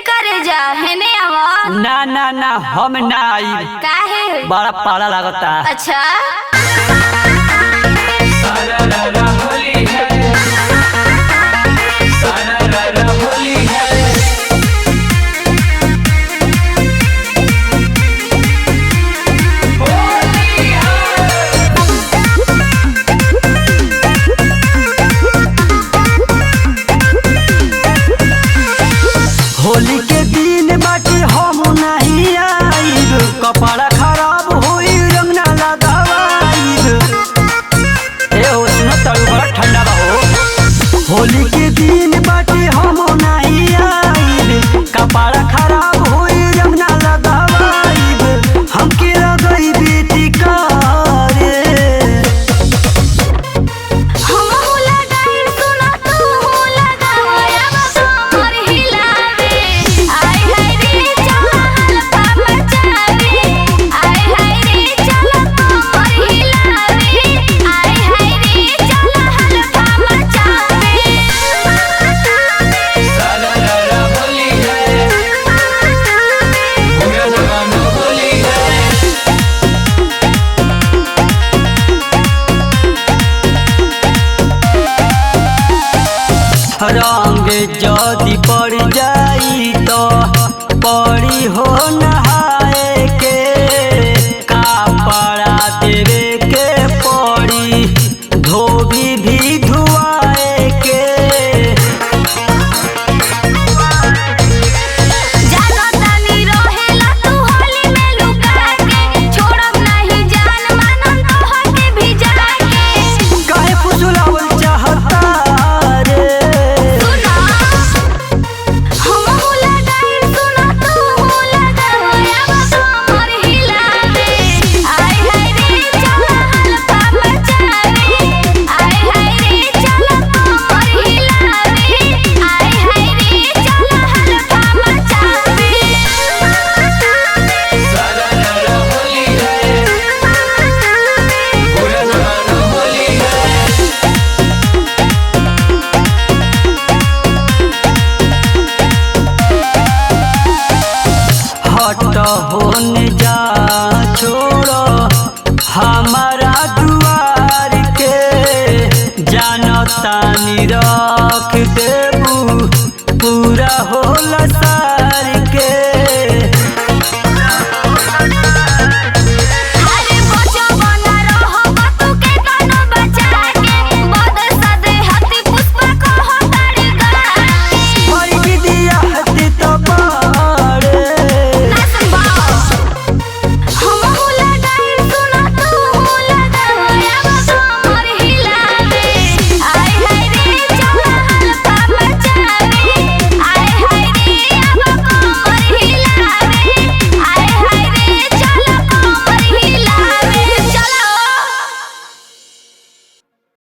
करे जा हेने आवा। ना ना ना हम ना आई। काहे? बड़ा पाला लगता। अच्छा होली है, होली है। होली के दिन बाटी हम नहीं आइब, कपड़ा खराब होई रंग ना लगावाइब। ए हो सुनो तरू बड़ा ठंडा बा हो। होली के दिन बाटी हम नहीं आइब, कपड़ा खराब होई रंग ना लगावाइब। हमके लगई बेटी करे हम होला गाई सुना तू होला गाया कमर हिलावे। आय हाय रे चला हल्का मचावे। आय हाय रे चला कमर हिलावे। आय हाय रे चला हल्का मचावे। होली है, होली है। रंग जदि पड़ जाई तो पड़ी हो नहाए के, कपड़ा देवे के पड़ी धोबी भी धुआए के। जानो तानी रहेला तू होली में लुका के। छोड़ब नहीं जान मानम तोह के भी जाके। काहे फुसलावल चाहता रे? सुना हम होला गाई सुना तू होला गाया कमर हिलावे। आय हाय रे चला हल्का मचावे। आय हाय रे चला कमर हिलावे। आय हाय रे चला हल्का मचावे। हट होने जा छोड़ो हमारा दुआर के, जानतानी रख देबू पूरा होला सा